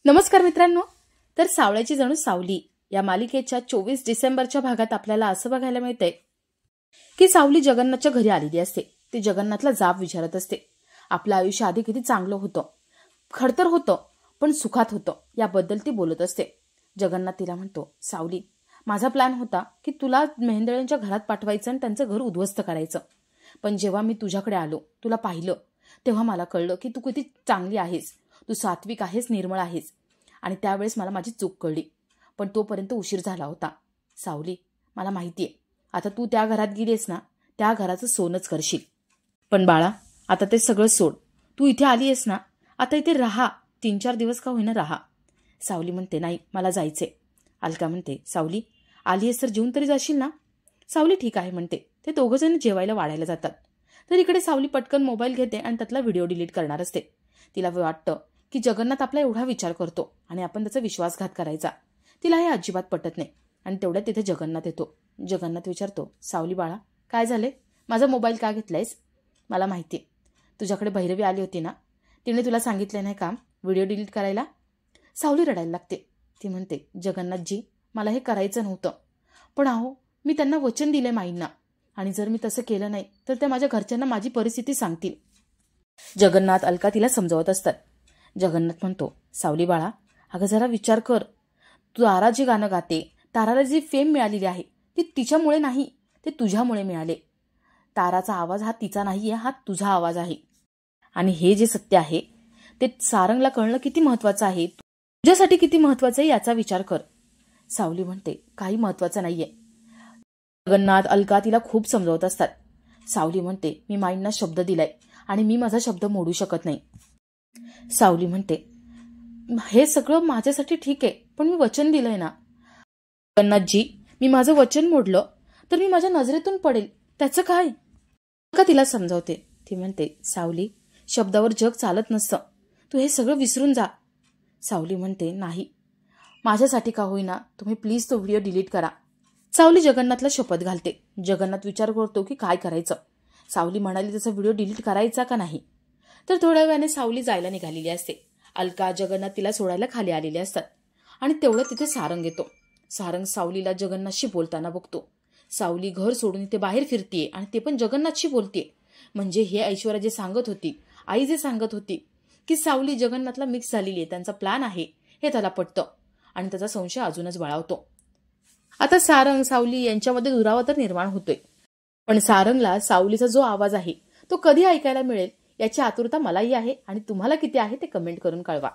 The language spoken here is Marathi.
नमस्कार मित्रांनो। तर सावळ्याची जणू सावली या मालिकेच्या 24 डिसेंबरच्या भागात आपल्याला असं बघायला मिळते की सावली जगन्नाथच्या घरी आलेली असते। ती जगन्नाथला जाब विचारत असते। आपलं आयुष्य आधी किती चांगलं होतं, खडतर होतं, पण सुखात होतं याबद्दल ती बोलत असते। जगन्नाथ तिला म्हणतो, सावली, माझा प्लॅन होता की तुला मेहेंदळ्यांच्या घरात पाठवायचं आणि त्यांचं घर उद्ध्वस्त करायचं, पण जेव्हा मी तुझ्याकडे आलो, तुला पाहिलं, तेव्हा मला कळलं की तू किती चांगली आहेस, तू सात्विक आहेस, निर्मळ आहेस, आणि त्यावेळेस मला माझी चूक कळली, पण तोपर्यंत उशीर झाला होता। सावली, मला माहितीये, आता तू त्या घरात गेलीस ना, त्या घराचं सोनच करशील, पण बाळा, आता ते सगळं सोड, तू इथे आलीयस ना, आता इथे राहा, 3-4 दिवस का होईना राहा। सावली म्हणते, नाही, मला जायचे। अलका म्हणते, सावली, आलीयस तर जेवून तरी जाशील ना? सावली ठीक आहे म्हणते। ते दोघंजण जेवायला वाढायला जातात। तर इकडे सावली पटकन मोबाईल घेते आणि त्यातला व्हिडिओ डिलीट करणार असते। तिला वाटतं की जगन्नाथ आपला एवढा विचार करतो आणि आपण त्याचा विश्वासघात करायचा। तिला हे अजिबात पटत नाही आणि तेवढ्यात तिथे जगन्नाथ येतो। जगन्नाथ विचारतो, सावली बाळा, काय झाले? माझा मोबाईल का घेतलायस? मला माहिती, तुझ्याकडे भैरवी आली होती ना, तिने तुला सांगितलं नाही का व्हिडिओ डिलीट करायला? सावली रडायला लागते। ती म्हणते, जगन्नाथजी, मला हे करायचं नव्हतं, पण अहो, मी त्यांना वचन दिले माईंना, आणि जर मी तसं केलं नाही तर त्या माझ्या घरच्यांना माझी परिस्थिती सांगतील। जगन्नाथ अलका तिला समजावत असतात। जगन्नाथ म्हणतो, सावली बाळा, अगं जरा विचार कर, तू तारा जे गाणं गाते, ताराला जी फेम मिळालेली आहे ती तिच्यामुळे नाही, ते तुझ्यामुळे मिळाले। ताराचा आवाज हा तिचा नाहीये, हा तुझा आवाज आहे, आणि हे जे सत्य आहे ते सारंगला कळणं किती महत्वाचं आहे, तुझ्यासाठी किती महत्वाचं आहे याचा विचार कर। सावली म्हणते, काही महत्वाचं नाहीये। जगन्नाथ अलका तिला खूप समजावत असतात। सावली म्हणते, मी माईंना शब्द दिलाय आणि मी माझा शब्द मोडू शकत नाही। सावली म्हणते, हे सगळं माझ्यासाठी ठीक आहे, पण मी वचन दिलंय ना। जगन्नाथजी, मी माझं वचन मोडलं तर मी माझ्या नजरेतून पडेल, त्याचं काय? का तिला समजावते। ती म्हणते, सावली, शब्दावर जग चालत नसतं, तू हे सगळं विसरून जा। सावली म्हणते, नाही, माझ्यासाठी का होईना तुम्ही प्लीज तो व्हिडिओ डिलीट करा। सावली जगन्नाथला शपथ घालते। जगन्नाथ विचार करतो की काय करायचं। सावली म्हणाली तसा व्हिडिओ डिलीट करायचा का नाही। तर थोड्या वेळाने सावली जायला निघालेली असते। अलका, जगन्नाथ तिला सोडायला खाली आलेले असतात, आणि तेवढं तिथे सारंग येतो। सारंग सावलीला जगन्नाथशी बोलताना बघतो। सावली घर सोडून इथे बाहेर फिरतीये आणि ते पण जगन्नाथशी बोलतीये, म्हणजे हे ऐश्वर्या जे सांगत होती, आई जे सांगत होती की सावली जगन्नाथला मिक्स झालेली आहे, त्यांचा प्लॅन आहे, हे त्याला पटतं आणि त्याचा संशय अजूनच बळावतो। आता सारंग सावली यांच्यामध्ये दुरावा तर निर्माण होतोय, पण सारंगला सावलीचा जो आवाज आहे तो कधी ऐकायला मिळेल याची आतुरता मलाही आहे, आणि तुम्हाला किती आहे ते कमेंट करून कळवा।